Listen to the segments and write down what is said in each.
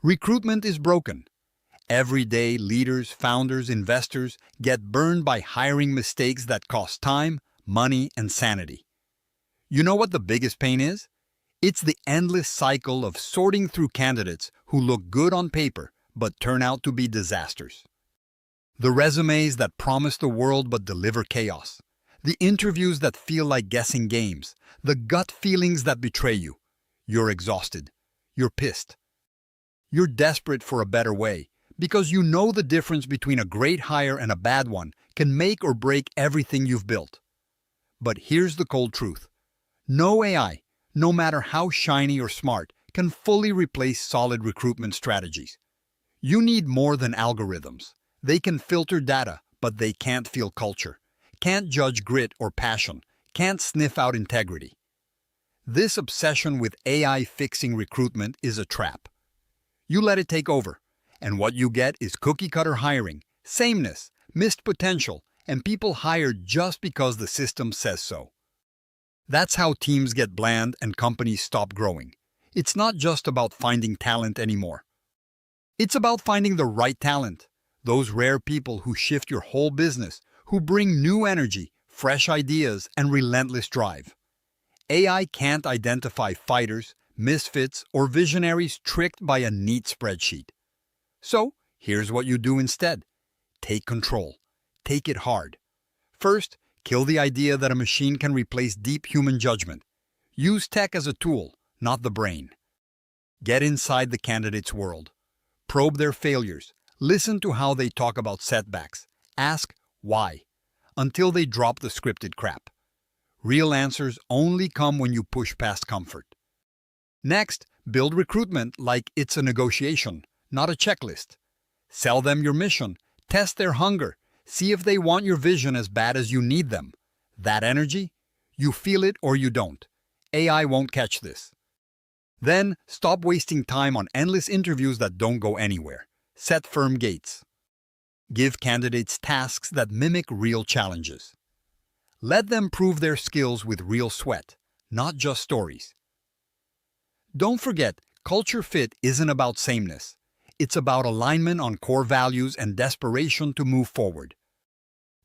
Recruitment is broken. Every day, leaders, founders, investors get burned by hiring mistakes that cost time, money, and sanity. You know what the biggest pain is? It's the endless cycle of sorting through candidates who look good on paper but turn out to be disasters. The resumes that promise the world but deliver chaos. The interviews that feel like guessing games. The gut feelings that betray you. You're exhausted. You're pissed. You're desperate for a better way because you know the difference between a great hire and a bad one can make or break everything you've built. But here's the cold truth. No AI, no matter how shiny or smart, can fully replace solid recruitment strategies. You need more than algorithms. They can filter data, but they can't feel culture, can't judge grit or passion, can't sniff out integrity. This obsession with AI fixing recruitment is a trap. You let it take over, and what you get is cookie-cutter hiring, sameness, missed potential, and people hired just because the system says so. That's how teams get bland and companies stop growing. It's not just about finding talent anymore. It's about finding the right talent, those rare people who shift your whole business, who bring new energy, fresh ideas, and relentless drive. AI can't identify fighters, misfits, or visionaries tricked by a neat spreadsheet. So, here's what you do instead. Take control. Take it hard. First, kill the idea that a machine can replace deep human judgment. Use tech as a tool, not the brain. Get inside the candidate's world. Probe their failures. Listen to how they talk about setbacks. Ask why, until they drop the scripted crap. Real answers only come when you push past comfort. Next, build recruitment like it's a negotiation, not a checklist. Sell them your mission. Test their hunger. See if they want your vision as bad as you need them. That energy? You feel it or you don't. AI won't catch this. Then, stop wasting time on endless interviews that don't go anywhere. Set firm gates. Give candidates tasks that mimic real challenges. Let them prove their skills with real sweat, not just stories. Don't forget, culture fit isn't about sameness. It's about alignment on core values and desperation to move forward.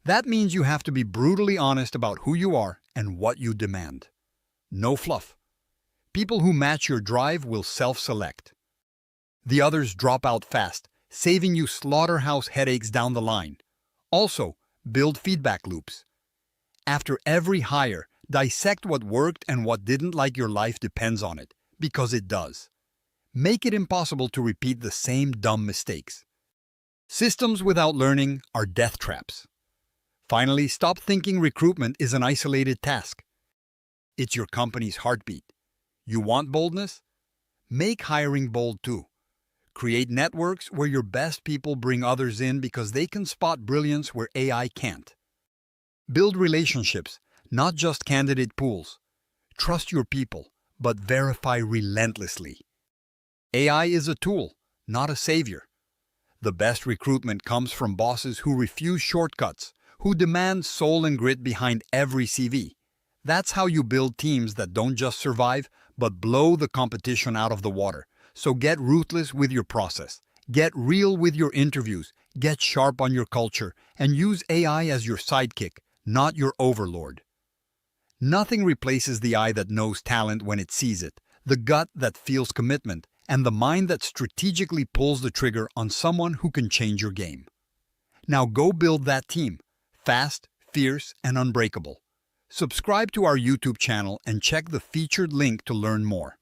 That means you have to be brutally honest about who you are and what you demand. No fluff. People who match your drive will self-select. The others drop out fast, saving you slaughterhouse headaches down the line. Also, build feedback loops. After every hire, dissect what worked and what didn't, like your life depends on it, because it does. Make it impossible to repeat the same dumb mistakes. Systems without learning are death traps. Finally, stop thinking recruitment is an isolated task. It's your company's heartbeat. You want boldness? Make hiring bold too. Create networks where your best people bring others in because they can spot brilliance where AI can't. Build relationships, not just candidate pools. Trust your people, but verify relentlessly. AI is a tool, not a savior. The best recruitment comes from bosses who refuse shortcuts, who demand soul and grit behind every CV. That's how you build teams that don't just survive, but blow the competition out of the water. So get ruthless with your process. Get real with your interviews. Get sharp on your culture. And use AI as your sidekick, not your overlord. Nothing replaces the eye that knows talent when it sees it, the gut that feels commitment, and the mind that strategically pulls the trigger on someone who can change your game. Now go build that team, fast, fierce, and unbreakable. Subscribe to our YouTube channel and check the featured link to learn more.